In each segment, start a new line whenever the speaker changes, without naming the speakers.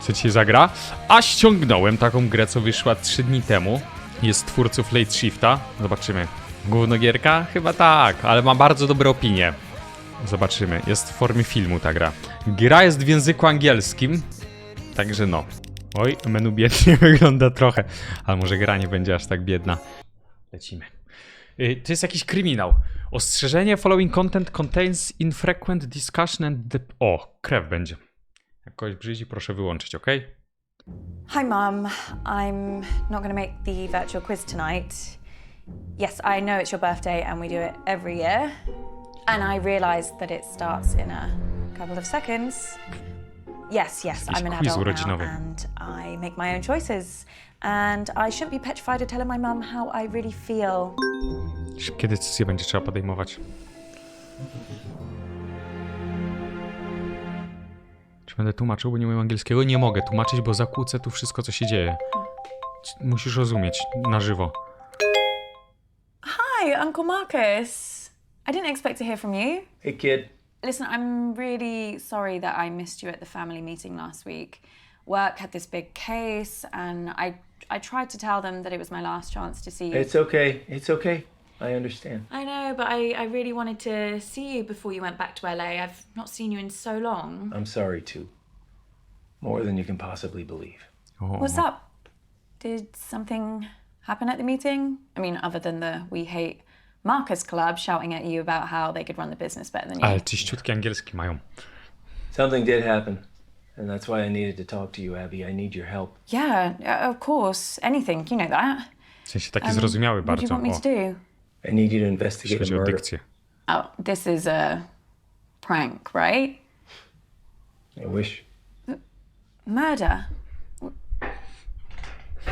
co ci zagra. A ściągnąłem taką grę, co wyszła 3 dni temu. Jest twórców Late Shifta. Zobaczymy. Gównogierka? Chyba tak, ale ma bardzo dobre opinie. Zobaczymy. Jest w formie filmu ta gra. Gra jest w języku angielskim. Także no. Oj, menu biednie wygląda trochę. Ale może gra nie będzie aż tak biedna. Lecimy. To jest jakiś kryminał. Ostrzeżenie: following content contains infrequent discussion and... O, krew będzie. Jak kogoś brzydzi, proszę wyłączyć, ok?
Hi, Mum. I'm not going to make the virtual quiz tonight. Yes, I know it's your birthday and we do it every year. And I realise that it starts in a couple of seconds. Yes, I'm an
quiz
adult now
urodzinowy.
and I make my own choices. And I shouldn't be petrified of telling my mum how I really feel.
Szybkie decyzje będzie trzeba podejmować. Czy będę tłumaczył, bo nie umiem angielskiego? Nie mogę tłumaczyć, bo zakłócę tu wszystko, co się dzieje. Musisz rozumieć na żywo.
Hi, Uncle Marcus. I didn't expect to hear from you.
Hey, kid.
Listen, I'm really sorry that I missed you at the family meeting last week. Work had this big case, and I tried to tell them that it was my last chance to see you.
It's okay. It's okay. I understand.
I know, but I really wanted to see you before you went back to LA. I've not seen you in so long.
I'm sorry, too. More than you can possibly believe.
What's up? Did something happen at the meeting? I mean, other than the We Hate Marcus Club shouting at you about how they could run the business better than you.
Ale czyściutkie angielski mają.
Something did happen, and that's why I needed to talk to you, Abby. I need your help.
Yeah, of course. Anything, you know that.
W sensie taki zrozumiały
What do you
bardzo.
want me to do?
I need you to
Jeśli
investigate
chodzi
a
o
murder.
dykcję.
Oh, this is a prank, right?
I wish.
Murder?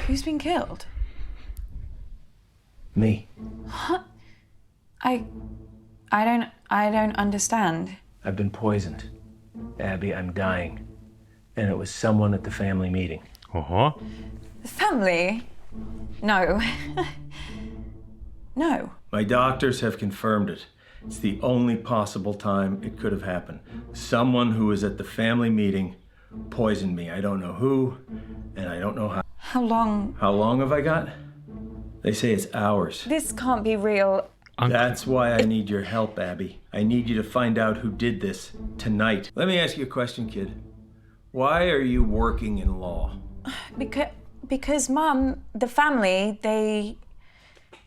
Who's been killed?
Me.
I don't understand.
I've been poisoned. Abby, I'm dying. And it was someone at the family meeting.
Oho.
The family? No. No.
My doctors have confirmed it. It's the only possible time it could have happened. Someone who was at the family meeting poisoned me. I don't know who, and I don't know how.
How long?
How long have I got? They say it's hours.
This can't be real.
That's why I need your help, Abby. I need you to find out who did this tonight. Let me ask you a question, kid. Why are you working in law?
Because Mum, the family, they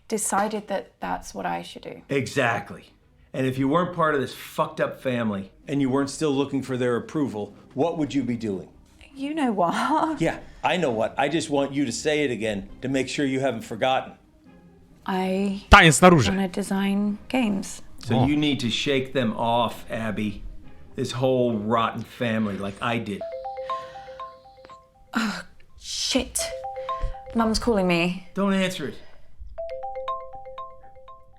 decided that that's what I should do.
Exactly. And if you weren't part of this fucked up family and you weren't still looking for their approval, what would you be doing?
You know what?
Yeah, I know what. I just want you to say it again to make sure you haven't forgotten.
I
Taniec na róże.
want to design games.
So
Oh.
you need to shake them off, Abby. This whole rotten family, like I did.
Shit. Mum's calling me.
Don't answer it.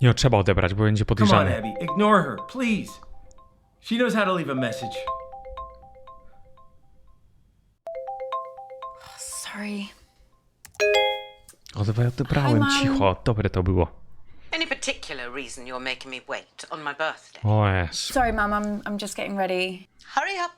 Nie, trzeba odebrać, bo będzie
Come on,
podejrzany.
Abby. Ignore her, please. She knows how to leave a message.
Sorry.
Odebrałem,
Hi, Mom.
cicho. Dobre to było.
Any particular reason you're making me wait on my birthday?
O jest.
Sorry, Mum. I'm just getting ready.
Hurry up.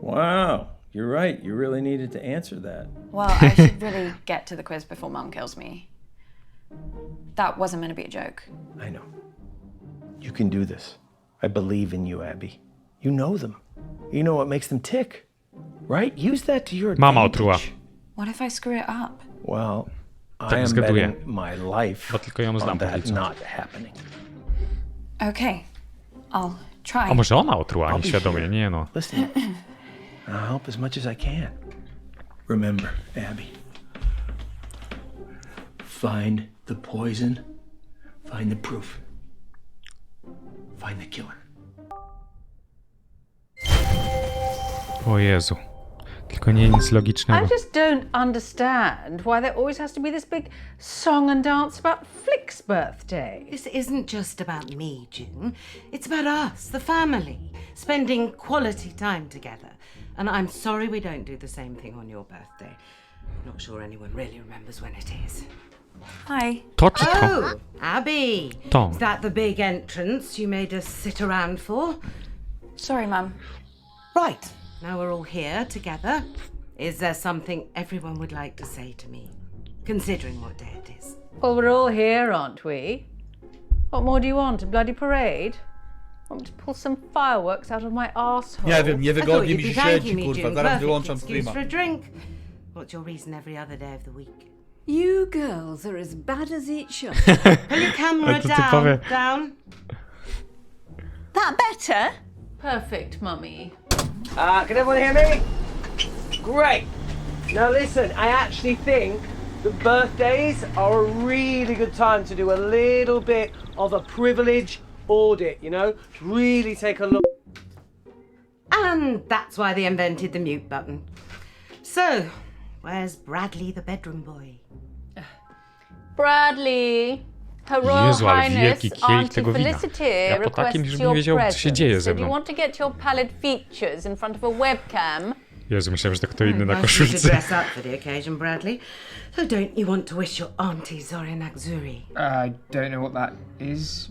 Wow, you're right. You really needed to answer that.
Well, I should really get to the quiz before Mum kills me. That wasn't meant to be a joke.
I know. You can do this. I believe in you, Abby. You know them. You know what makes them tick, right? Use that to your advantage.
Mama otruła.
What if I screw it up?
Well, I
Tak
am
zgaduję.
betting my life
Bo tylko ją znam
on that
póki co.
not happening.
Okay. I'll try.
A może ona otruła
I'll be
nieświadomie?
here.
Nie no.
Listen, I'll help as much as I can.
Remember, Abby. Find the poison. Find the proof. Find the killer.
O Jezu. Tylko nie nic logicznego.
I just don't understand why there always has to be this big song and dance about Flick's birthday.
This isn't just about me, June. It's about us, the family, spending quality time together. And I'm sorry we don't do the same thing on your birthday. Not sure anyone really remembers when it is.
Hi.
To czy to?
Oh, Abby.
To.
Is that the big entrance you made us sit around for?
Sorry, Mum.
Right, now we're all here together. Is there something everyone would like to say to me, considering what day it is?
Well, we're all here, aren't we? What more do you want? A bloody parade? Want me to pull some fireworks out of my arsehole?
Nie wiem, nie
I thought
wygodnie
you'd
mi
be
się siedzi,
thanking me,
kurwa.
June.
Zaraz
Perfect
wyłączam
excuse
streama.
for a drink. What's your reason every other day of the week?
You girls are as bad as each other.
Pull your camera
to
down,
typowe.
down.
That better?
Perfect, Mummy.
Can everyone hear me? Great. Now listen, I actually think that birthdays are a really good time to do a little bit of a privilege audit, you know? Really take a look.
And that's why they invented the mute button. So, where's Bradley the bedroom boy?
Bradley, Her Royal
Jezu, ale
Highness
wielki kielich
Auntie
tego wina.
Felicity
Ja po takim
requests
już
your
nie wiedział, co się dzieje ze
presence. Do you
mną.
want to get your pallid features in front of a webcam?
Jezu, myślałem, że to kto inny na
Nice of you to
koszulce.
dress up for the occasion, Bradley. So don't you want to wish your auntie Zoria Nagzuri?
I don't know what that is,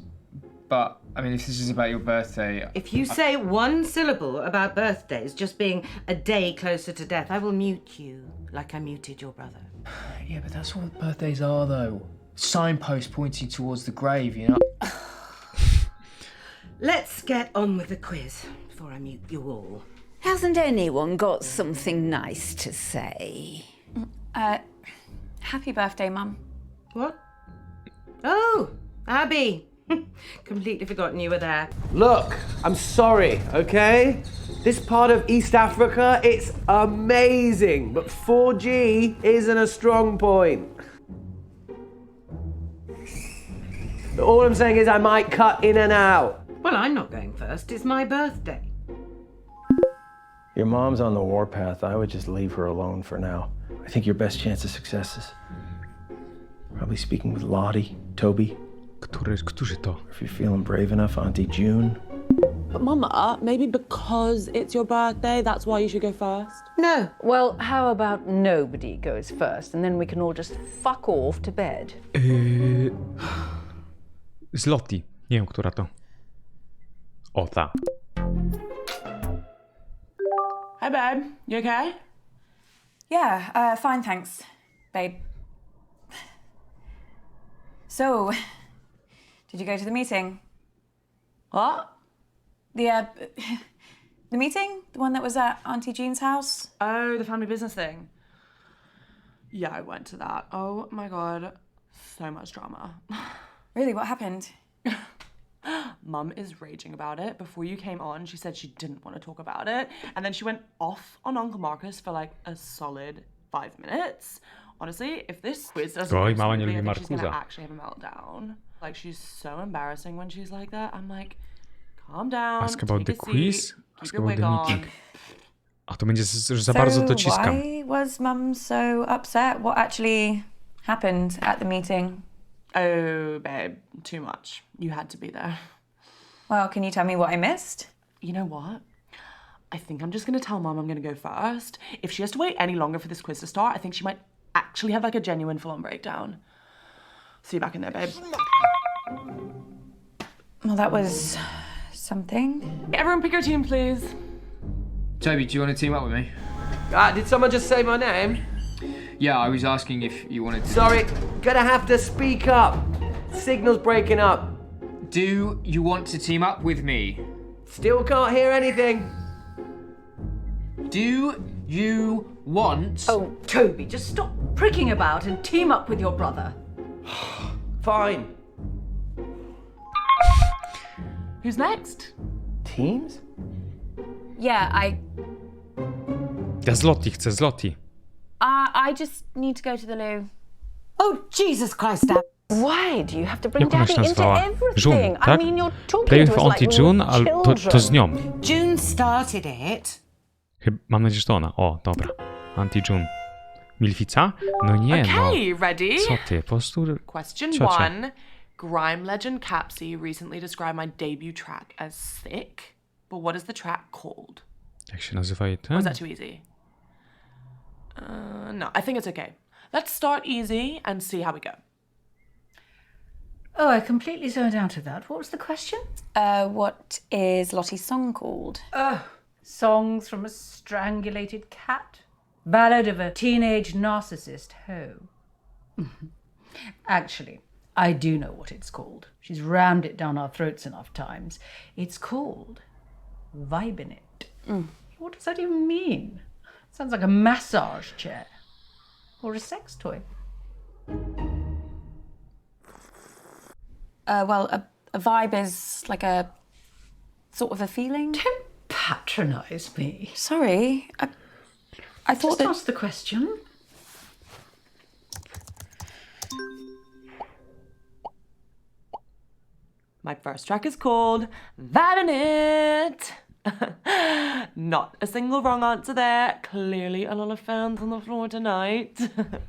but I mean, if this is about your birthday,
If you say one syllable about birthdays just being a day closer to death, I will mute you like I muted your brother.
yeah, but that's what birthdays are, though. Signpost pointing towards the grave, you know.
Let's get on with the quiz before I mute you all.
Hasn't anyone got something nice to say?
Happy birthday, Mum.
What? Oh, Abby. Completely forgotten you were there.
Look, I'm sorry, okay? This part of East Africa, it's amazing, but 4G isn't a strong point. All I'm saying is I might cut in and out.
Well, I'm not going first. It's my birthday.
Your mom's on the warpath. I would just leave her alone for now. I think your best chance of success is probably speaking with Lottie, Toby,
Którzy to?
or if you're feeling brave enough, Auntie June.
But Mama, maybe because it's your birthday, that's why you should go first?
No.
Well, how about nobody goes first and then we can all just fuck off to bed?
Z Lottie. Nie wiem, która to. O, ta.
Hi, babe. You okay?
Yeah, fine, thanks, babe. So, did you go to the meeting?
What?
The meeting? The one that was at Auntie June's house?
Oh, the family business thing. Yeah, I went to that. Oh my god, so much drama.
Really, what happened?
Mum is raging about it. Before you came on, she said she didn't want to talk about it. And then she went off on Uncle Marcus for like a solid 5 minutes. Honestly, if this quiz doesn't
Oj,
go
mama nie
smoothly,
lubi
I think she's gonna
Markusa.
actually have a meltdown. Like, she's so embarrassing when she's like that. I'm like, calm down,
Ask about
take
the
a
quiz,
seat, keep
ask
your
about
wig
the
on.
meeting. A to będzie już za bardzo dociskam.
Why was Mum so upset? What actually happened at the meeting?
Oh, babe, too much. You had to be there.
Well, can you tell me what I missed?
You know what? I think I'm just gonna tell Mum I'm gonna go first. If she has to wait any longer for this quiz to start, I think she might actually have like a genuine full-on breakdown. See you back in there, babe.
Well, that was something.
Everyone pick your team, please.
Toby, do you want to team up with me?
Did someone just say my name?
Yeah, I was asking if you wanted to.
Sorry, gonna have to speak up. Signal's breaking up.
Do you want to team up with me?
Still can't hear anything.
Do you want?
Oh, Toby, just stop pricking about and team up with your brother.
Fine.
Who's next?
Teams?
Yeah,
Ja z Lottie chcę, z Lottie.
I just need to go to the loo.
Oh, Jesus Christ, Ab.
Why do you have to bring
Jak ona się
Daddy into
nazywała?
everything?
June, tak?
I mean, you're talking
Play
to
with
us
Auntie
like
June,
we're
ale to z nią.
June started it.
Mam nadzieję, że to ona. O, dobra. Auntie June. Milfica? No nie,
Okay, ready?
no. Co ty, po prostu...
Question
Ciocia.
1. Grime legend Capsy recently described my debut track as sick. But what is the track called?
Jak się nazywa jej
Or
ten?
is that too easy? No, I think it's okay. Let's start easy and see how we go.
Oh, I completely zoned out of that. What was the question?
What is Lottie's song called?
Songs from a strangulated cat? Ballad of a teenage narcissist hoe. Actually, I do know what it's called. She's rammed it down our throats enough times. It's called Vibin' It. What does that even mean? Sounds like a massage chair. Or a sex toy.
Well, a vibe is like a sort of a feeling.
Don't patronise me.
Sorry, I thought
Just
that...
ask the question.
My first track is called Vibin' It. Not a single wrong answer there. Clearly a lot of fans on the floor tonight.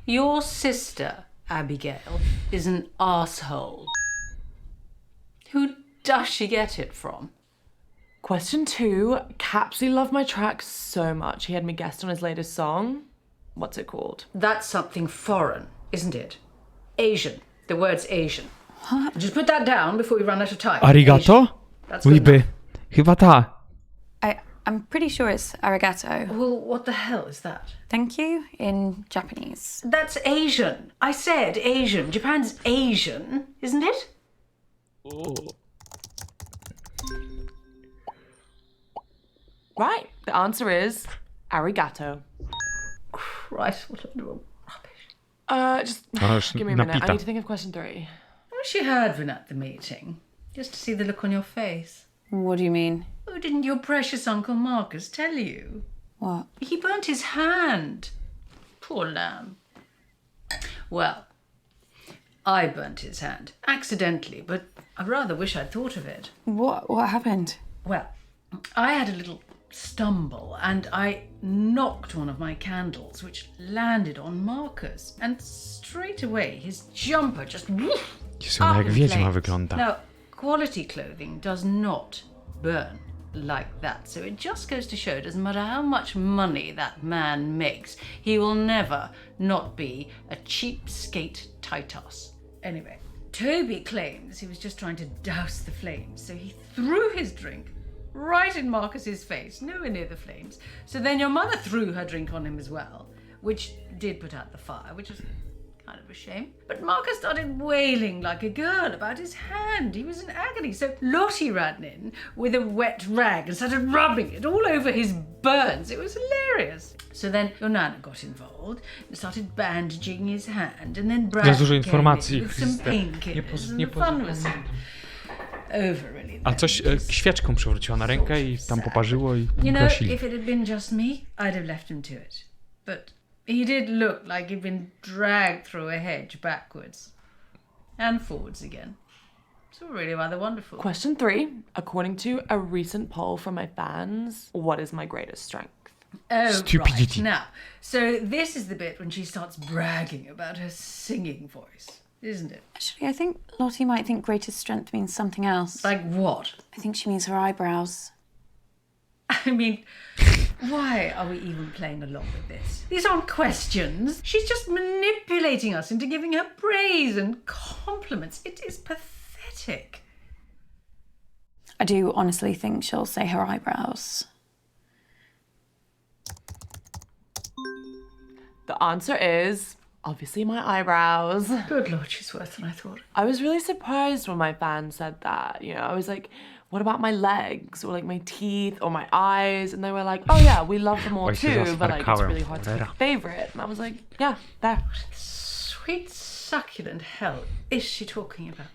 Your sister, Abigail, is an asshole. Who does she get it from?
Question 2. Capsy loved my track so much he had me guessed on his latest song. What's it called?
That's something foreign, isn't it? Asian. The word's Asian. Just put that down before we run out of time.
Arigato?
Asian. That's good
Niby.
enough.
Chyba ta.
I'm pretty sure it's arigato.
Well, what the hell is that?
Thank you in Japanese.
That's Asian. I said Asian. Japan's Asian, isn't it?
Right, the answer is arigato.
Christ, what a rubbish.
Just
już
give me a minute. I
napita.
need to think of question 3.
I wish you had been at the meeting, just to see the look on your face.
What do you mean?
Oh, didn't your precious Uncle Marcus tell you?
What?
He burnt his hand. Poor lamb. Well, I burnt his hand. Accidentally, but I rather wish I'd thought of it.
What happened?
Well, I had a little stumble and I knocked one of my candles, which landed on Marcus. And straight away his jumper just
Jezu, ona jak
up in
wiedźma
flames.
wygląda.
Now, quality clothing does not burn like that. So it just goes to show, doesn't matter how much money that man makes, he will never not be a cheapskate Titus. Anyway, Toby claims he was just trying to douse the flames, so he threw his drink right in Marcus's face, nowhere near the flames. So then your mother threw her drink on him as well, which did put out the fire, which was kind of a shame. But Marcus started wailing like a girl about his hand. He was in agony. So Lottie ran in with a wet rag and started rubbing it all over his burns. It was hilarious. So then your nana got involved and started bandaging his hand, and then Brad
Za dużo
came
informacji,
in with some
Chryste.
painkillers, and
nie
the fun was over really.
A coś świeczką przewróciła na rękę i tam poparzyło i
You know,
gasili.
if it had been just me, I'd have left him to it. But he did look like he'd been dragged through a hedge backwards and forwards again. It's really rather wonderful.
Question 3. According to a recent poll from my fans, what is my greatest strength?
Oh,
Stupidity.
right. Now, so this is the bit when she starts bragging about her singing voice, isn't it?
Actually, I think Lottie might think greatest strength means something else.
Like what?
I think she means her eyebrows.
I mean, why are we even playing along with this? These aren't questions. She's just manipulating us into giving her praise and compliments. It is pathetic.
I do honestly think she'll say her eyebrows.
The answer is obviously my eyebrows.
Good Lord, she's worse than I thought.
I was really surprised when my fans said that. You know, I was like, what about my legs or like my teeth or my eyes? And they were like, oh yeah, we love them all
Oj, się
too, but like it's
zasmarkałem,
really hard to pick
cholera.
a favorite. And I was like, yeah, there.
Sweet succulent hell is she talking about?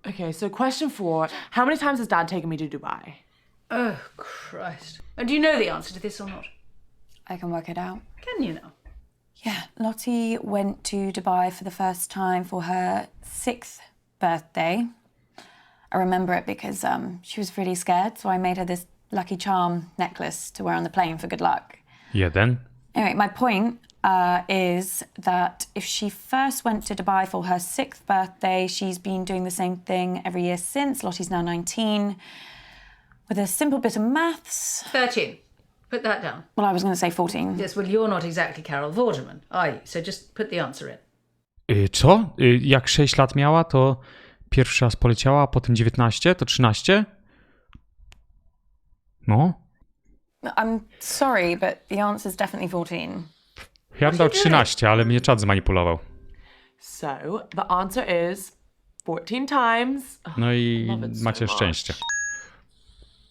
Okay, so question 4. How many times has Dad taken me to Dubai?
Oh, Christ. And do you know the answer to this or not?
I can work it out.
Can you now?
Yeah, Lottie went to Dubai for the first time for her 6th birthday. I remember it because she was really scared, so I made her this Lucky Charm necklace to wear on the plane for good luck.
1.
Anyway, my point is that if she first went to Dubai for her 6th birthday, she's been doing the same thing every year since. Lottie's now 19. With a simple bit of maths...
13. Put that down.
Well, I was going to say 14.
Yes, well, you're not exactly Carol Vorderman, are you? So just put the answer in.
Co? Jak 6 lat miała, to pierwszy raz poleciała, a potem 19, to 13? No.
I'm sorry, but the answer's definitely 14.
Ja bym dał 13, ale mnie czat zmanipulował.
So, the answer is 14 times.
No i
Love it so
macie
much.
szczęście.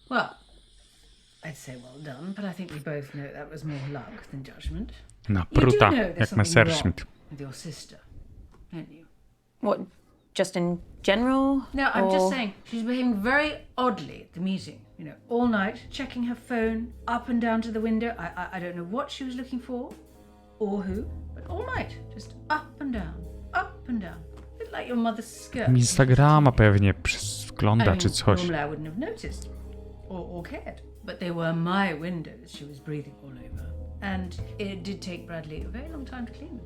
Well, I'd say well done, but I think we both know that was more luck than judgment.
Na
You do
pruta,
know there's
jak
something
Messerschmitt.
wrong with your sister, don't you?
What, just in general?
No, I'm
Or-
just saying she's behaving very oddly at the meeting. You know, all night checking her phone up and down to the window. I don't know what she was looking for, or who, but all night just up and down, up and down, a bit like your mother's skirt.
Instagrama pewnie przegląda czy coś.
Normally I wouldn't have noticed or cared, but they were my windows she was breathing all over, and it did take Bradley a very long time to clean them.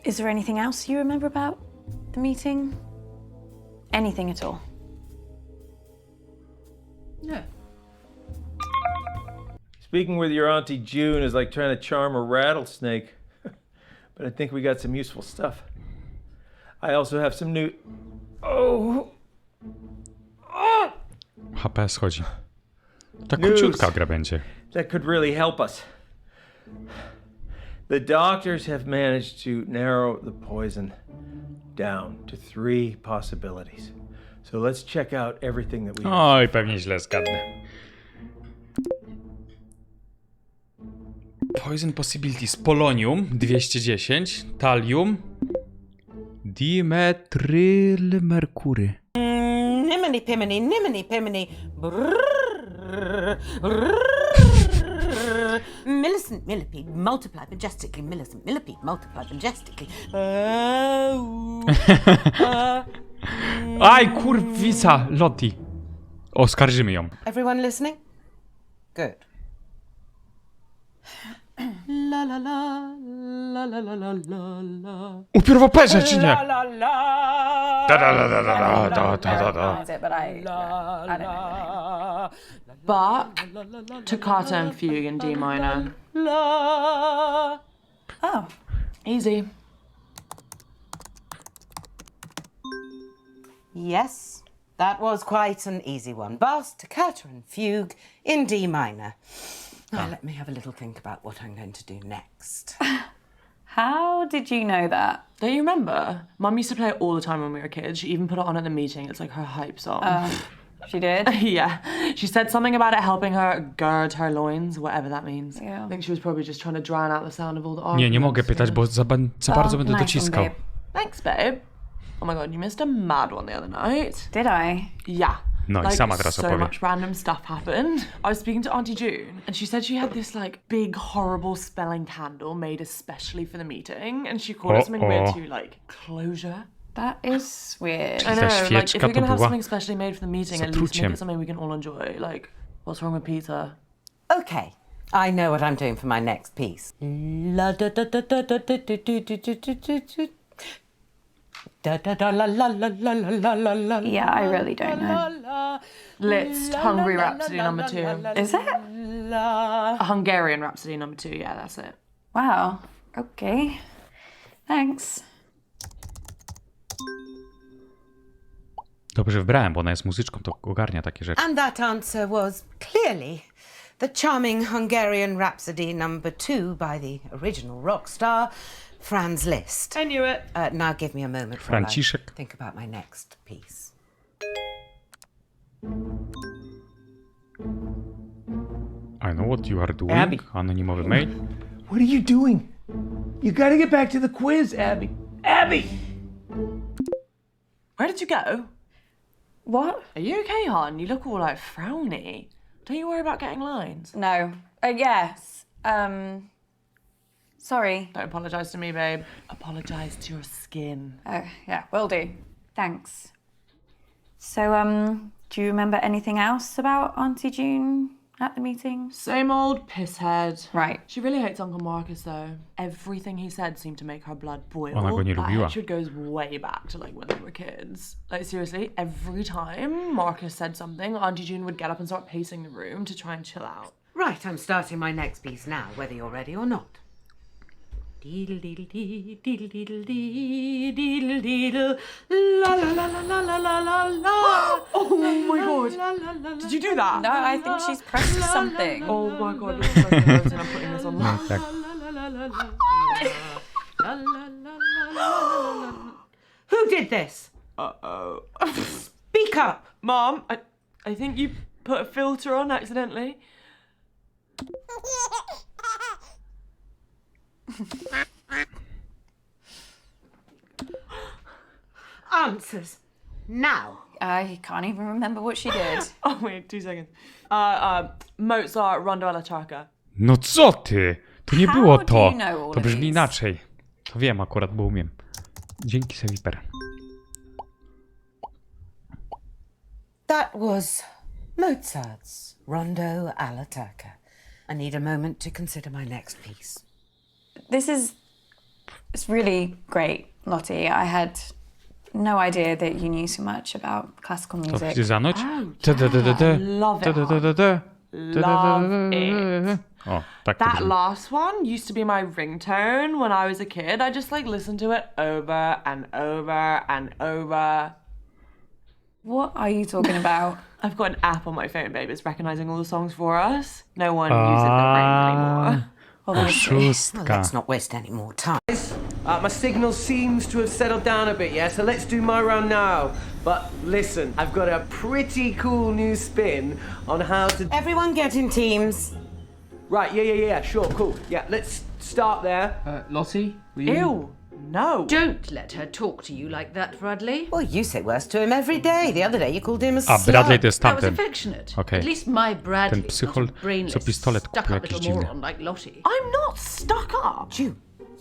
Is there anything else you remember about the meeting? Anything at all?
No.
Speaking with your Auntie June is like trying to charm a rattlesnake. But I think we got some useful stuff. I also have some new... Oh!
HP schodzi. Ta
News.
króciutka gra będzie.
That could really help us. The doctors have managed to narrow the poison down to 3 possibilities. So let's check out everything that we have.
Oj, pewnie źle zgadnę. Poison Possibilities. Polonium 210, talium, dimetrylmerkury.
Nimini pimini, nimini pimini. Millicent millipede multiplied majestically. Millicent millipede multiplied majestically.
Aj, kurwica, Lottie. Oskarżymy ją.
Everyone listening? Good. La la la la la la la la la.
Upiór w operze, czy nie?
La la la.
Da, da, da, da, da, da, da, da.
That's it, but I don't know.
But toccata and fugue in D minor.
La.
Oh,
Easy.
Yes, that was quite an easy one. Bass, toccata and fugue in D minor. Now let me have a little think about what I'm going to do next.
how did you know that?
Don't you remember? Mum used to play it all the time when we were kids. She even put it on at the meeting. It's like her hype song.
She did?
Yeah. She said something about it helping her gird her loins, whatever that means.
Yeah.
I think she was probably just trying to drown out the sound of all the arguments.
Nie mogę pytać, bo za bardzo będę
nice one,
dociskał.
babe.
Thanks, babe. Oh my god, you missed a mad one the other night.
Did I?
Yeah.
No i sama teraz
so
opowie.
much random stuff happened. I was speaking to Auntie June and she said she had this like big horrible smelling candle made especially for the meeting and she called it something weird too, like closure.
That is weird.
I
Ta
know, like if
świeczka
we're
to
gonna have
była
something specially made for the meeting, at least make
zatruciem.
it something we can all enjoy. Like, what's wrong with pizza?
Okay, I know what I'm doing for my next piece. La da da da da da da da da da da da da. Da da da la la la la la la la.
Yeah, I really don't know.
Liszt, Hungary Rhapsody number 2.
Is it?
A Hungarian Rhapsody number 2, yeah, that's it.
Wow. Okay. Thanks.
Dobrze wybrałem, bo ona jest muzyczką, to ogarnia takie rzeczy.
And that answer was clearly the charming Hungarian Rhapsody number 2 by the original rock star, Franz Liszt.
I knew it.
Now give me a moment while I
Franciszek.
think about my next piece.
I know what you are doing.
Abby.
Anonimowy mail.
What are you doing? You gotta get back to the quiz, Abby. Abby!
Where did you go?
What?
Are you okay, hon? You look all like frowny. Don't you worry about getting lines.
No. Yes. Sorry.
Don't apologise to me, babe. Apologise to your skin.
Oh, yeah, will do. Thanks. So, do you remember anything else about Auntie June at the meeting?
Same old pisshead.
Right.
She really hates Uncle Marcus, though. Everything he said seemed to make her blood boil.
Ona go nie
That
lubiła.
hatred goes way back to like when they were kids. Like seriously, every time Marcus said something, Auntie June would get up and start pacing the room to try and chill out.
Right, I'm starting my next piece now, whether you're ready or not. Deedle deedle dee, deedle deedle dee, deedle deedle, la la la la la la la la.
Oh my god! Did you do that?
No, I think she's pressed something.
Oh my god, you're so good. I'm putting this on.
Tak.
Who did this?
Uh-oh.
Speak up.
Mom, I think you put a filter on accidentally.
Answers. Now.
I can't even remember what she did.
Oh wait, 2 seconds. Mozart, Rondo alla Turca.
No co ty? To nie
How
było
do
to.
you know all
To
of
brzmi
these?
inaczej. To wiem akurat, bo umiem. Dzięki, Seviper.
That was Mozart's Rondo alla Turca. I need a moment to consider my next piece.
It's really great, Lottie. I had no idea that you knew so much about classical
To
music.
chcesz zanąć?
Love it. Love it.
O, tak to
That
brzmi.
last one used to be my ringtone when I was a kid. I just like listened to it over and over and over.
What are you talking about?
I've got an app on my phone, babe. It's recognizing all the songs for us. No one uses the ring anymore.
Szóstka.
Let's not waste any more time.
My signal seems to have settled down a bit, yeah? So let's do my round now. But listen, I've got a pretty cool new spin on how to...
Everyone get in teams.
Right, yeah, sure, cool. Yeah, let's start there.
Lottie, will you?
Ew, no.
Don't let her talk to you like that, Bradley.
Well, you say worse to him every day. The other day you called him a
A,
slut.
Bradley to jest
That was
tamten.
affectionate.
Okej.
At least my Bradley,
Ten psychol,
not a brainless,
co pistolet
stuck-up
kupił jakiś
little
dziwny.
moron like Lottie.
I'm not stuck up.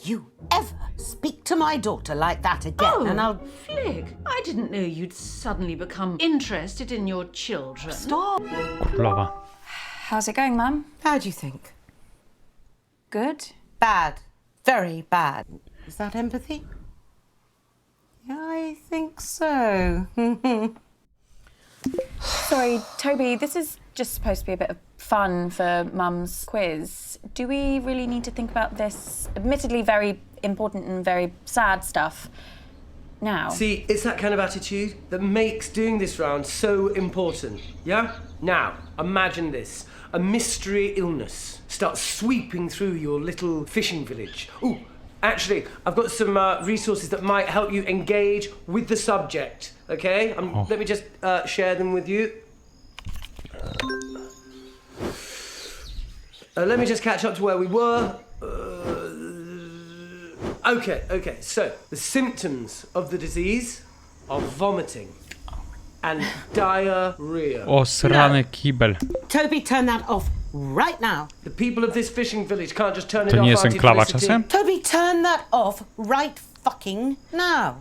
You ever speak to my daughter like that again,
Oh,
and I'll...
Flig, I didn't know you'd suddenly become interested in your children.
Stop.
Królowa.
How's it going, Mum?
How do you think?
Good?
Bad. Very bad. Is that empathy? Yeah, I think so.
Sorry, Toby, this is just supposed to be a bit of fun for Mum's quiz. Do we really need to think about this admittedly very important and very sad stuff now?
See, it's that kind of attitude that makes doing this round so important, yeah? Now, imagine this. A mystery illness starts sweeping through your little fishing village. Ooh, actually, I've got some resources that might help you engage with the subject, okay? Let me just share them with you. Let me just catch up to where we were. Okay, so the symptoms of the disease are vomiting and diarrhea.
O, srany kibel.
Toby, turn that off right now.
The people of this fishing village can't just turn it
To
off.
nie jest
Auntie
enklawa
Felicity.
czasem?
Toby, turn that off right fucking now.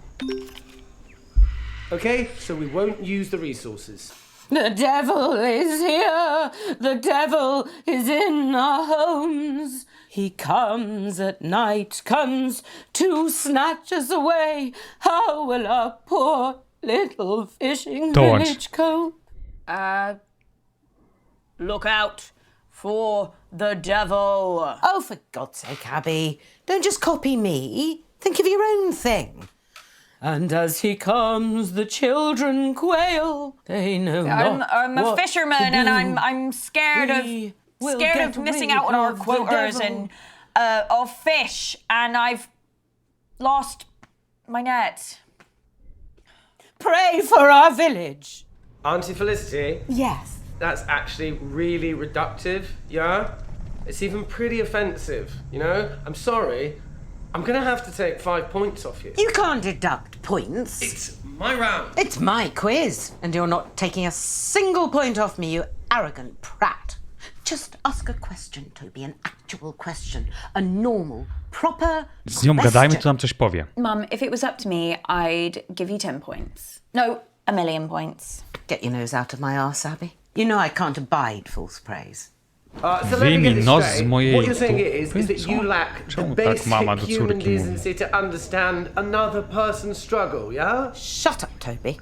Okay, so we won't use the resources.
The devil is here. The devil is in our homes. He comes at night, comes to snatch us away. How will our poor little fishing
Dołącz.
village cope?
Look out for the devil.
Oh, for God's sake, Abby, don't just copy me. Think of your own thing. And as he comes, the children quail. They know not
I'm a
what
fisherman,
to
and
do.
I'm scared
We will
of
get
missing
rid
out on our
of the
quotas
devil.
and of fish, and I've lost my net.
Pray for our village.
Auntie Felicity,
Yes.
that's actually really reductive, yeah? It's even pretty offensive, you know? I'm sorry. I'm gonna have to take 5 points off you.
You can't deduct points.
It's my round.
It's my quiz, and you're not taking a single point off me, you arrogant prat. Just ask a question, Toby, an actual question. A normal, proper
Z nią gadajmy, to nam coś powie.
Mum, if it was up to me, I'd give you 10 points. No, 1,000,000 points.
Get your nose out of my arse, Abby. You know I can't abide false praise.
So let me
Wyjmij
get this
nos z
straight.
mojej
What you're saying
dupy?
is that you
Co?
lack the
Czemu tak
basic
mama do
human
córki mówi?
decency to understand another person's struggle, yeah?
Shut up, Toby.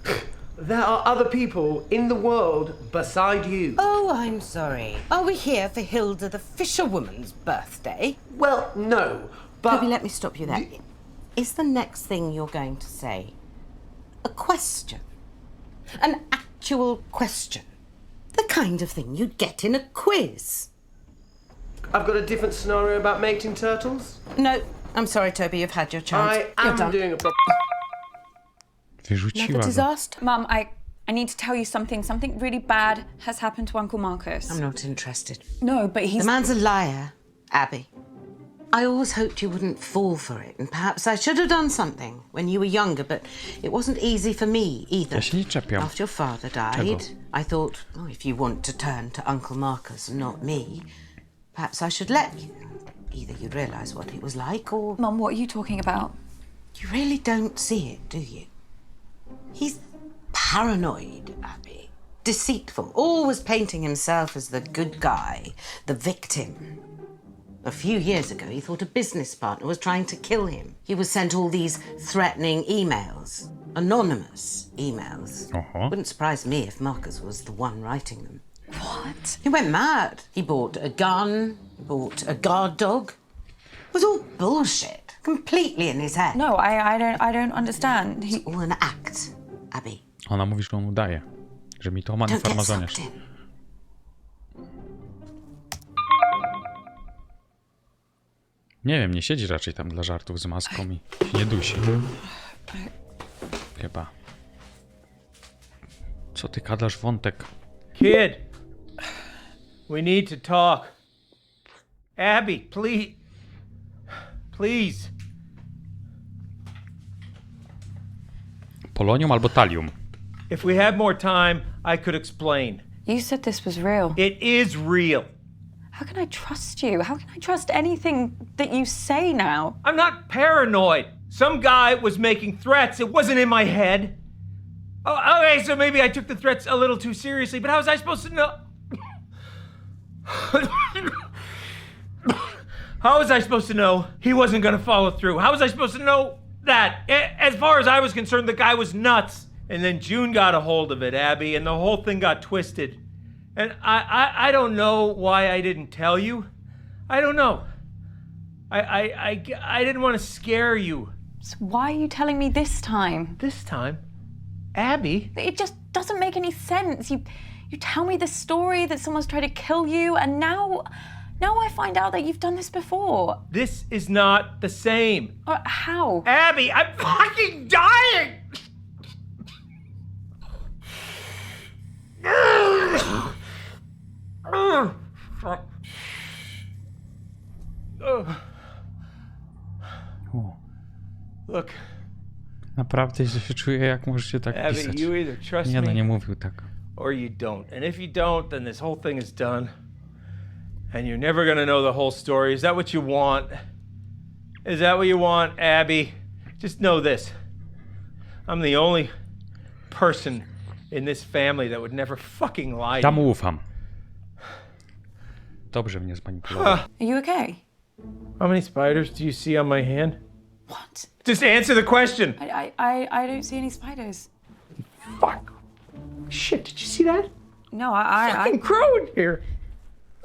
There are other people in the world beside you.
Oh, I'm sorry. Are we here for Hilda the fisherwoman's birthday?
Well, no,
Toby, let me stop you there. Is the next thing you're going to say a question? An actual question? The kind of thing you'd get in a quiz?
I've got a different scenario about mating turtles.
No, I'm sorry, Toby, you've had your chance.
I
You're
am
done.
doing a...
Wyrzuciła
Another
go.
disaster?
Mum, I need to tell you something. Something really bad has happened to Uncle Marcus.
I'm not interested.
No, but he's...
The man's a liar, Abby. I always hoped you wouldn't fall for it, and perhaps I should have done something when you were younger, but it wasn't easy for me either.
Ja się nie czepiam.
After your father died, I thought, oh, if you want to turn to Uncle Marcus and not me, perhaps I should let you. Either you'd realise what he was like, or...
Mum, what are you talking about?
You really don't see it, do you? He's paranoid, Abby. Deceitful, always painting himself as the good guy, the victim. A few years ago, he thought a business partner was trying to kill him. He was sent all these threatening emails, anonymous emails. Wouldn't surprise me if Marcus was the one writing them.
What?
He went mad. He bought a gun, he bought a guard dog. It was all bullshit, completely in his head.
No, I don't understand.
It's all an act, Abby.
Ona mówi, że on udaje. Że mitoman i
Don't get
farmazoniarz.
sucked in.
Nie wiem, nie siedzi raczej tam dla żartów z maską i się nie dusi. Chyba. Co ty gadasz, wątek?
Kid, we need to talk. Abby, please. Please.
Polonium albo talium?
If we had more time, I could explain.
You said this was real.
It is real.
How can I trust you? How can I trust anything that you say now?
I'm not paranoid. Some guy was making threats. It wasn't in my head. Oh, okay, so maybe I took the threats a little too seriously, but how was I supposed to know? How was I supposed to know he wasn't going to follow through? How was I supposed to know that? As far as I was concerned, the guy was nuts. And then June got a hold of it, Abby, and the whole thing got twisted. And I don't know why I didn't tell you. I don't know. I didn't want to scare you.
So why are you telling me this time?
This time? Abby?
It just doesn't make any sense. You tell me the story that someone's tried to kill you, and now I find out that you've done this before.
This is not the same.
How?
Abby, I'm fucking dying! Look.
Naprawdę źle się czuję, jak możecie tak
Abby,
pisać.
you either trust
Nie, no
me
nie mówił tak.
or you don't. And if you don't, then this whole thing is done. And you're never gonna know the whole story. Is that what you want? Is that what you want, Abby? Just know this. I'm the only person in this family that would never fucking lie to
Tam
you.
ufam. Dobrze mnie zmanipulował.
Are you okay?
How many spiders do you see on my hand?
What?
Just answer the question.
I don't see any spiders.
Fuck. Shit, did you see that?
No, I
Fucking crow in here.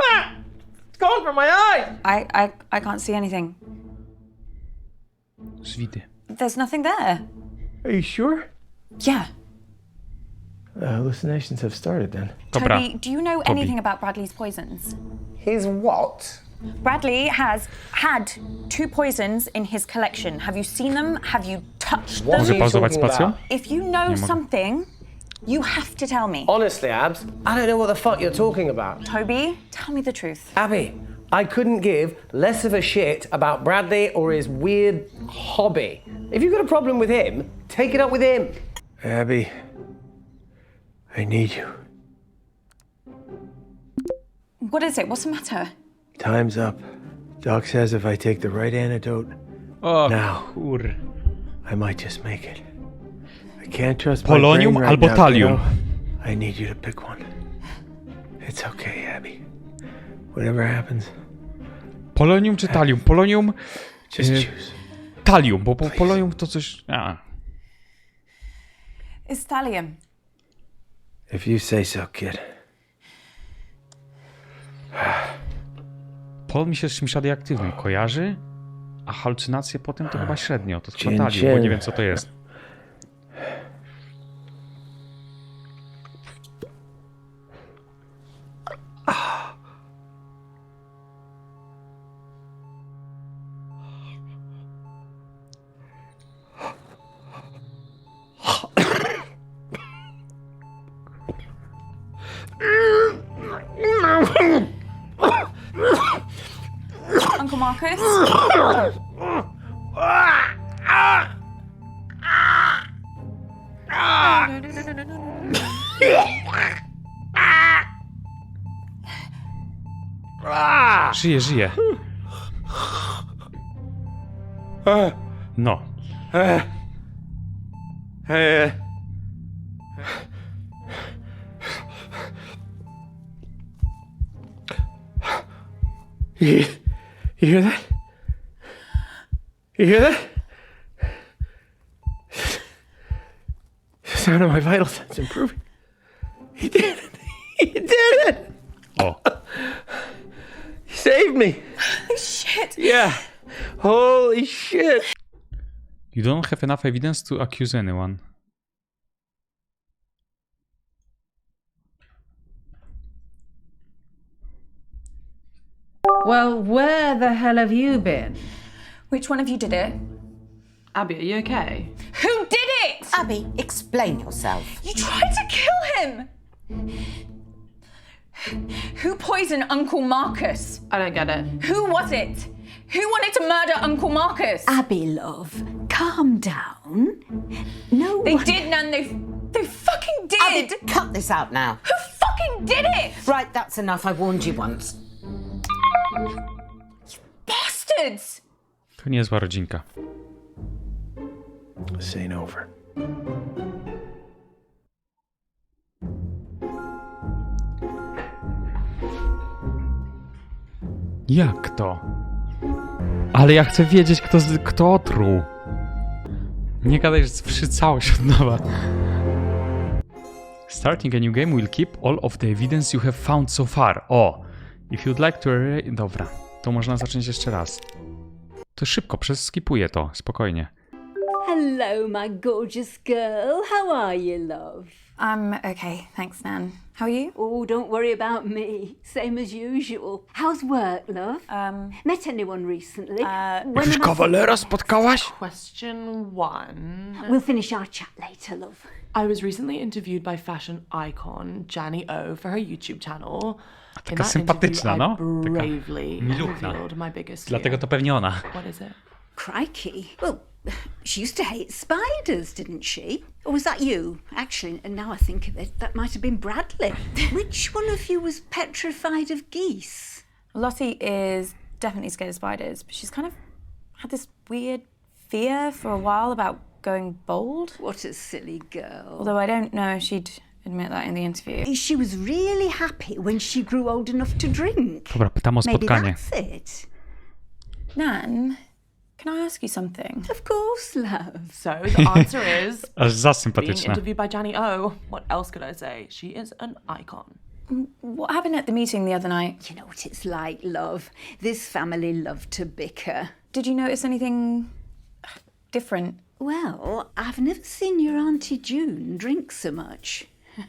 Ah! It's going from my eyes.
I can't see anything.
Zwidy.
There's nothing there.
Are you sure?
Yeah.
Hallucinations have started then.
Dobra.
Toby, do you know anything about Bradley's poisons?
His what?
Bradley has had 2 poisons in his collection. Have you seen them? Have you touched them?
Mogę pauzować spacją?
If you know something, you have to tell me.
Honestly, Abs, I don't know what the fuck you're talking about.
Toby, tell me the truth.
Abby, I couldn't give less of a shit about Bradley or his weird hobby. If you've got a problem with him, take it up with him.
Abby, I need you.
What is it? What's the matter?
Time's up. Doc says if I take the right antidote
O,
now,
kur...
I might just make it. I can't trust
Polonium
my brain right
albo
now,
talium.
kiddo. I need you to pick one. It's okay, Abby. Whatever happens,
Polonium czy talium? Polonium...
just choose.
Talium, bo polonium to coś...
It's thallium.
If you say so, kid.
Pol mi się z czymś radioaktywnym kojarzy? A halucynacje potem to chyba średnio. To
Chin,
chyba talił, bo
chin.
nie wiem co to jest.
Uncle Marcus?
Żyje, żyje. No.
You hear that? You hear that? The sound of my vital signs improving. He did it. He did it.
O.
He saved me.
Shit!
Yeah. Holy shit.
You don't have enough evidence to accuse anyone.
Well, where the hell have you been?
Which one of you did it?
Abby, are you okay?
Who did it?
Abby, explain yourself.
You tried to kill him! Who poisoned Uncle Marcus?
I don't get it.
Who was it? Who wanted to murder Uncle Marcus?
Abby, love, calm down. No
They
one...
did, Nan. They fucking did!
Abby, cut this out now.
Who fucking did it?
Right, that's enough. I warned you once.
Bastards!
To niezła rodzinka.
This ain't over.
Jak to? Ale ja chcę wiedzieć, kto otruł. Nie gadaj, że słyszy całość od nowa. Starting a new game will keep all of the evidence you have found so far. O! If you'd like to... Dobra, to można zacząć jeszcze raz. To szybko, skipuję to, spokojnie.
Hello, my gorgeous girl. How are you, love?
I'm okay, thanks, Nan. How are you?
Oh, don't worry about me. Same as usual. How's work, love? Met anyone recently?
Jakiegoś kawalera spotkałaś?
Question 1.
We'll finish our chat later, love.
I was recently interviewed by fashion icon Janny O for her YouTube channel. In
Taka
that
sympatyczna,
interview,
no?
I
Taka
bravely
miluchna.
revealed my biggest
Dlatego
fear.
to pewnie ona.
What is it?
Crikey. Well, she used to hate spiders, didn't she? Or was that you? Actually, now I think of it, that might have been Bradley. Which one of you was petrified of geese?
Lottie is definitely scared of spiders, but she's kind of had this weird fear for a while about going bald.
What a silly girl.
Although I don't know if she'd admit that in the interview.
She was really happy when she grew old enough to drink.
Dobra, pytam o
Maybe
spotkanie.
that's it.
Nan, can I ask you something?
Of course, love.
So the answer is
Aż za
being
sympatyczna.
interviewed by Janny O. What else could I say? She is an icon.
What happened at the meeting the other night?
You know what it's like, love. This family love to bicker.
Did you notice anything different?
Well, I've never seen your Auntie June drink so much.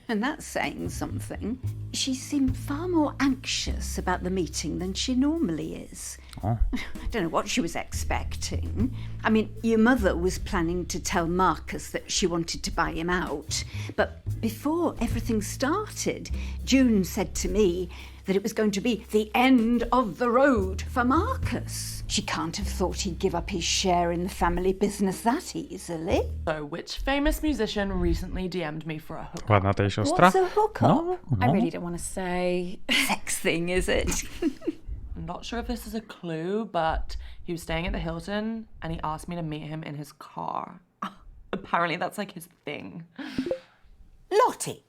And that's saying something. She seemed far more anxious about the meeting than she normally is.
Oh.
I don't know what she was expecting. I mean, your mother was planning to tell Marcus that she wanted to buy him out. But before everything started, June said to me that it was going to be the end of the road for Marcus. She can't have thought he'd give up his share in the family business that easily.
So which famous musician recently DM'd me for a hook?
Ładna tej siostra.
What's a hookup?
No,
I
no.
really don't want to say.
Sex thing, is it?
I'm not sure if this is a clue, but he was staying at the Hilton and he asked me to meet him in his car. Apparently that's like his thing.
Lottie,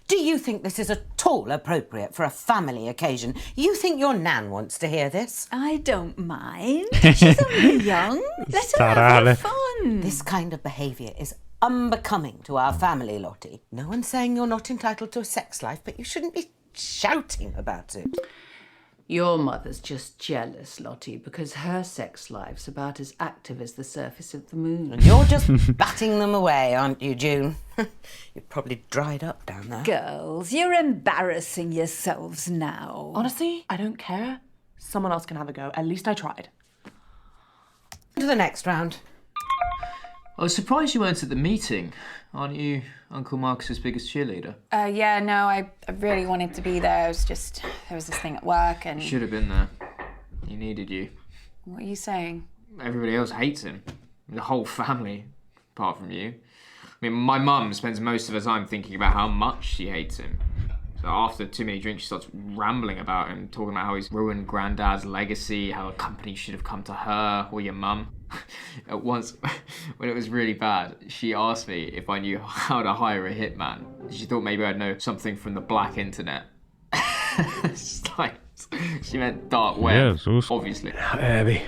do you think this is at all appropriate for a family occasion? You think your nan wants to hear this?
I don't mind. She's only young. Let her
Stara, ale-
have her fun.
This kind of behaviour is unbecoming to our family, Lottie. No one's saying you're not entitled to a sex life, but you shouldn't be shouting about it.
Your mother's just jealous, Lottie, because her sex life's about as active as the surface of the moon.
And you're just batting them away, aren't you, June? You're probably dried up down there.
Girls, you're embarrassing yourselves now.
Honestly, I don't care. Someone else can have a go. At least I tried.
To the next round.
I was surprised you weren't at the meeting. Aren't you Uncle Marcus's biggest cheerleader?
Yeah, no, I really wanted to be there. It was just, there was this thing at work and...
Should have been there. He needed you.
What are you saying?
Everybody else hates him. The whole family, apart from you. I mean, my mum spends most of her time thinking about how much she hates him. So after too many drinks, she starts rambling about him, talking about how he's ruined Granddad's legacy, how the company should have come to her or your mum. At once, when it was really bad, she asked me if I knew how to hire a hitman. She thought maybe I'd know something from the black internet. It's like, she meant dark web,
Jezus.
obviously.
Abby.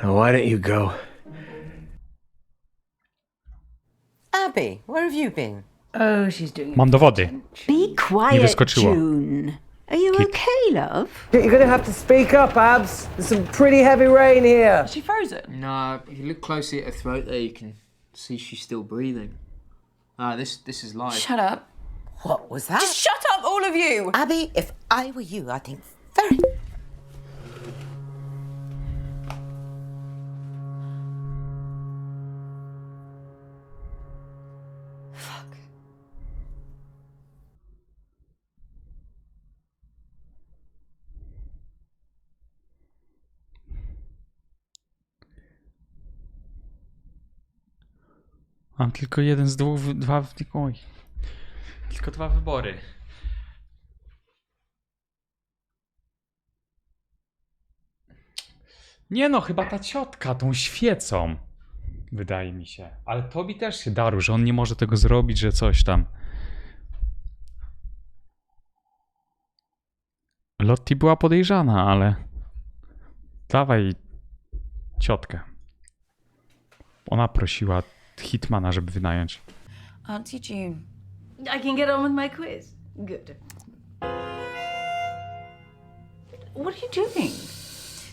Now, why don't you go?
Abby, where have you been?
Oh, she's doing
Mam dowody.
Be quiet,
wyskoczyło.
June. Are you okay, love?
You're gonna have to speak up, Abs. There's some pretty heavy rain here.
Is she frozen?
No, if you look closely at her throat there, you can see she's still breathing. This is live.
Shut up.
What was that?
Just shut up, all of you!
Abby, if I were you, I think very...
Fuck.
Mam tylko jeden z oj. Tylko 2 wybory. Nie no, chyba ta ciotka, tą świecą. Wydaje mi się. Ale Tobi też się darł, że on nie może tego zrobić, że coś tam. Lottie była podejrzana, ale... Dawaj ciotkę. Ona prosiła hitmana, żeby wynająć.
Auntie June.
I can get on with my quiz. Good. What are you doing?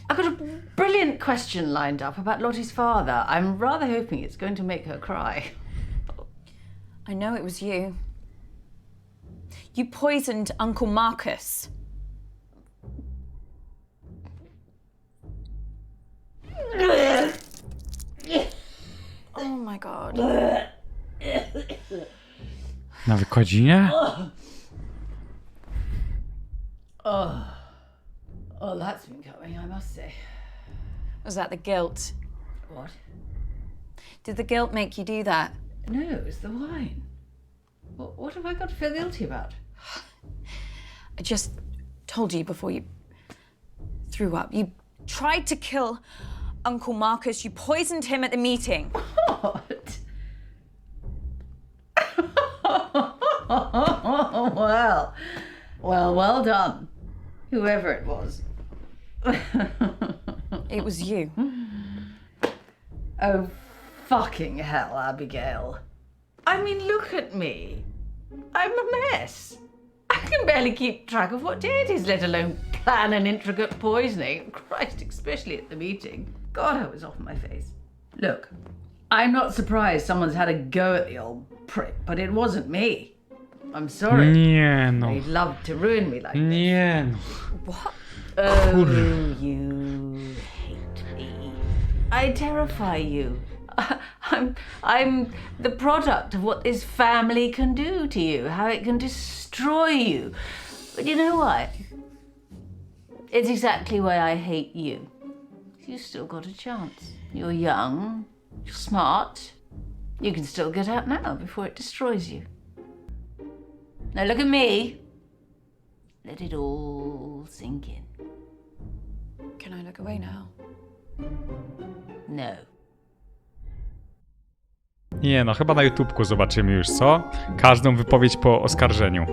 I've got a brilliant question lined up about Lottie's father. I'm rather hoping it's going to make her cry.
I know it was you. You poisoned Uncle Marcus. Oh my god.
Na wykładzinie?
Oh, that's been coming, I must say.
Was that the guilt?
What?
Did the guilt make you do that?
No, it's the wine. What have I got to feel guilty about?
I just told you before you threw up. You tried to kill Uncle Marcus. You poisoned him at the meeting.
What? Well done. Whoever it was.
It was you.
Oh, fucking hell, Abigail. I mean, look at me. I'm a mess. I can barely keep track of what deities, let alone plan an intricate poisoning. Christ, especially at the meeting. God, I was off my face. Look, I'm not surprised someone's had a go at the old prick, but it wasn't me. I'm sorry.
Nie no.
He'd love to ruin me like this.
Nie no.
What?
Oh, you hate me. I terrify you. I'm the product of what this family can do to you, how it can destroy you. But you know what? It's exactly why I hate you. You still got a chance. You're young, you're smart. You can still get out now before it destroys you. Now look at me. Let it all sink in.
Can I look away now?
No.
Nie no, chyba na YouTubku zobaczymy już, co? Każdą wypowiedź po oskarżeniu.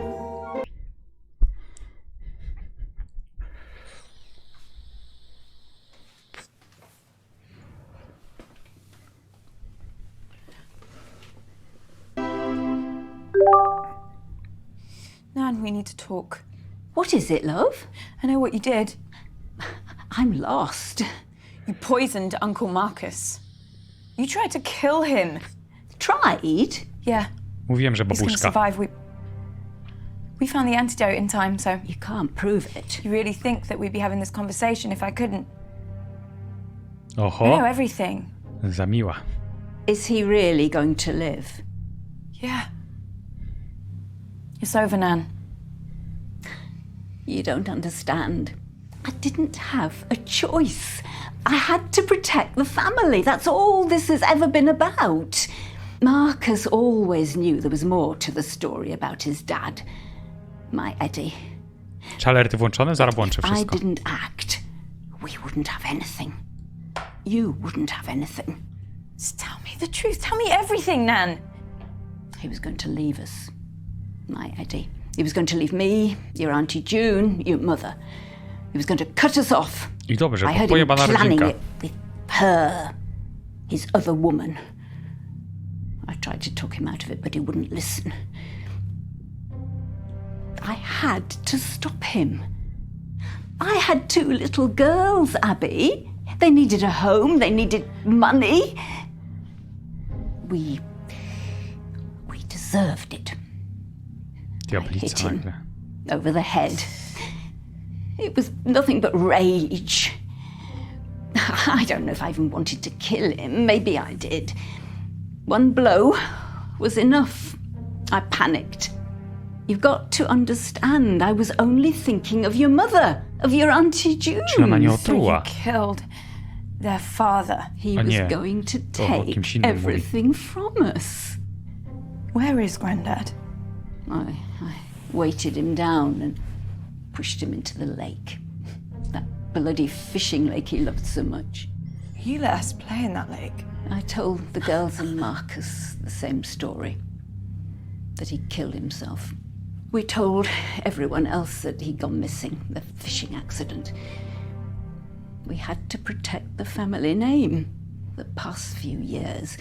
Nan, we need to talk.
What is it, love?
I know what you did.
I'm lost.
You poisoned Uncle Marcus. You tried to kill him.
Tried?
Yeah,
Mówiłem, że
he's gonna
babuszka.
survive. We found the antidote in time, so
You can't prove it.
you really think that we'd be having this conversation if I couldn't? I know
Oho,
everything.
za miła.
Is he really going to live?
Yeah. It's over, Nan.
You don't understand. I didn't have a choice. I had to protect the family. That's all this has ever been about. Marcus always knew there was more to the story about his dad, my Eddie.
Czy alerty włączone? Zaraz włączę
I
wszystko.
didn't act. We wouldn't have anything. You wouldn't have anything.
Just tell me the truth. Tell me everything, Nan.
He was going to leave us, my Eddie. He was going to leave me, your Auntie June, your mother. He was going to cut us off.
I dobrze,
I
to
heard him
pojebana
planning
rodzinka.
it with her, his other woman. I tried to talk him out of it, but he wouldn't listen. I had to stop him. I had 2 little girls, Abby. They needed a home, they needed money. We deserved it. I hit
Diablica
him
nagle.
over the head. It was nothing but rage. I don't know if I even wanted to kill him. Maybe I did. One blow was enough. I panicked. You've got to understand, I was only thinking of your mother, of your Auntie June.
Czy ona nie
You
otruła?
killed their father.
He
A
was
nie.
going to
To o kimś
take
innym mówi.
everything from us.
Where is Grandad?
I weighted him down and pushed him into the lake. That bloody fishing lake he loved so much.
You let us play in that lake.
I told the girls and Marcus the same story. That he killed himself. We told everyone else that he'd gone missing, the fishing accident. We had to protect the family name. The past few years,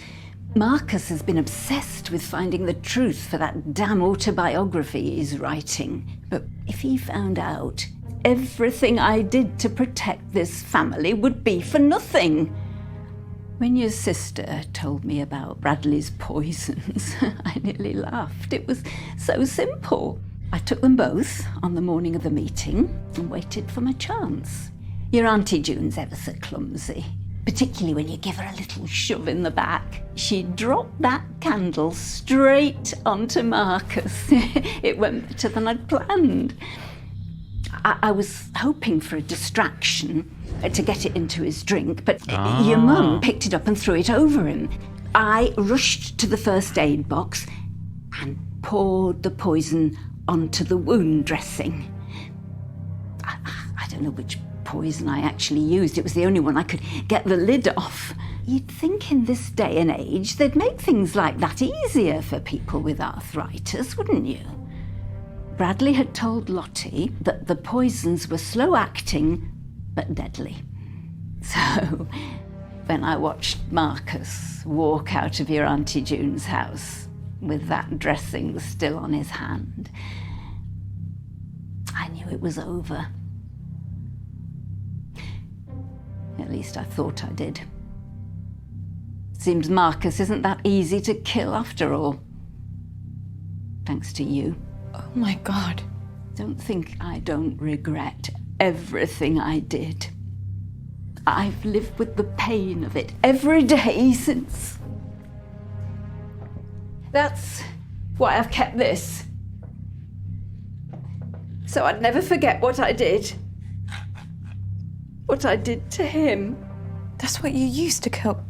Marcus has been obsessed with finding the truth for that damn autobiography he's writing. But if he found out, everything I did to protect this family would be for nothing. When your sister told me about Bradley's poisons, I nearly laughed. It was so simple. I took them both on the morning of the meeting and waited for my chance. Your Auntie June's ever so clumsy, particularly when you give her a little shove in the back. She dropped that candle straight onto Marcus. It went better than I'd planned. I was hoping for a distraction to get it into his drink, but your mum picked it up and threw it over him. I rushed to the first aid box and poured the poison onto the wound dressing. I don't know which poison I actually used. It was the only one I could get the lid off. You'd think in this day and age they'd make things like that easier for people with arthritis, wouldn't you? Bradley had told Lottie that the poisons were slow-acting but deadly. So, when I watched Marcus walk out of your Auntie June's house with that dressing still on his hand, I knew it was over. At least I thought I did. Seems Marcus isn't that easy to kill after all. Thanks to you.
Oh my God.
Don't think I don't regret everything I did. I've lived with the pain of it every day since. That's why I've kept this. So I'd never forget what I did. What I did to him.
That's what you used to kill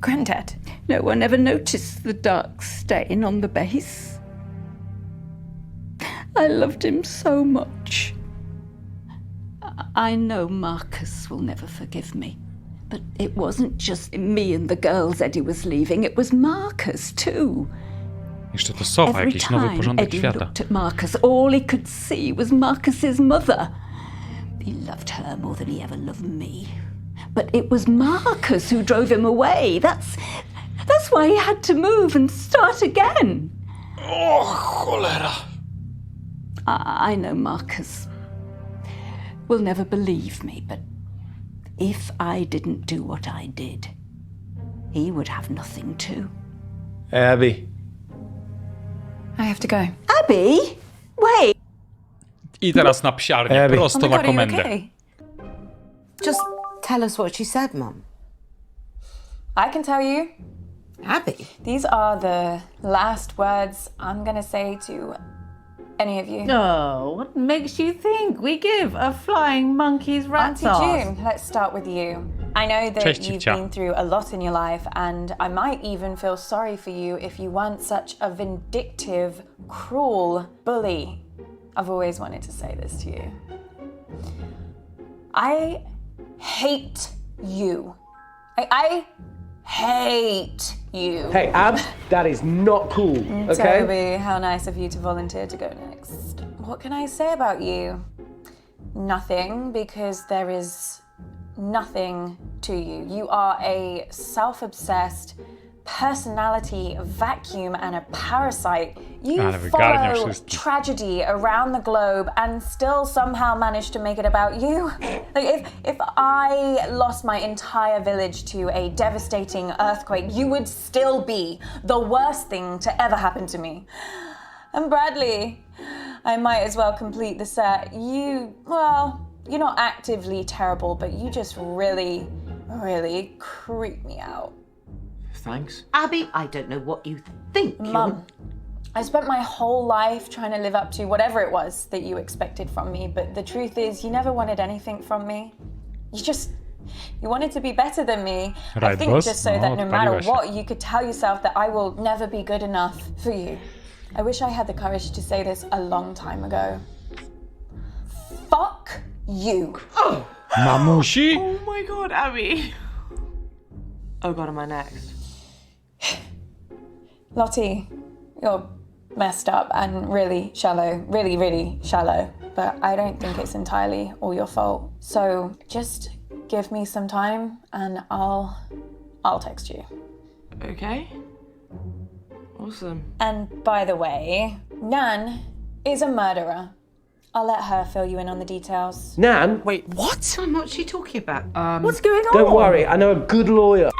Grandad.
No one ever noticed the dark stain on the base. I loved him so much. I know Marcus will never forgive me. But it wasn't just me and the girls Eddie was leaving, it was Marcus too.
Jeszcze to sofa,
Every
jakiś nowy
time
porządek
Eddie
świata.
looked at Marcus, all he could see was Marcus's mother. He loved her more than he ever loved me. But it was Marcus who drove him away. That's why he had to move and start again.
O, cholera.
I know Marcus will never believe me, but if I didn't do what I did, he would have nothing too.
Abby.
I have to go.
Abby? Wait!
I teraz na psiarnię,
Abby.
prosto
Oh my
na
God, are you
komendę.
okay?
Just tell us what she said, Mum.
I can tell you.
Abby?
These are the last words I'm gonna say to any of you.
Oh, what makes you think we give a flying monkey's rat's
Auntie
ass?
June, let's start with you. I know that
Cześć,
you've
Cipcia.
been through a lot in your life, and I might even feel sorry for you if you weren't such a vindictive, cruel bully. I've always wanted to say this to you. I hate you. I hate you.
Hey, Ab, that is not cool, okay?
Toby, how nice of you to volunteer to go next. What can I say about you? Nothing, because there is nothing to you. You are a self-obsessed personality vacuum and a parasite. You
Ale wygarnia
follow
wszystkich.
tragedy around the globe and still somehow manage to make it about you. Like if I lost my entire village to a devastating earthquake, you would still be the worst thing to ever happen to me. And Bradley, I might as well complete the set. You're not actively terrible, but you just really, really creep me out.
Thanks.
Abby, I don't know what you think.
Mum, I spent my whole life trying to live up to whatever it was that you expected from me, but the truth is you never wanted anything from me. You wanted to be better than me. I
Right,
think
boss?
just so
No,
that no matter
odpaliła się.
what, you could tell yourself that I will never be good enough for you. I wish I had the courage to say this a long time ago. Fuck you.
Mamusi?
Oh my god, Abby. Oh god, am I next?
Lottie, you're messed up and really shallow, really, really shallow, but I don't think it's entirely all your fault. So just give me some time and I'll text you.
Okay. Awesome.
And by the way, Nan is a murderer. I'll let her fill you in on the details.
Nan,
Wait, what? Mum, what's she talking about?
don't worry, I know a good lawyer.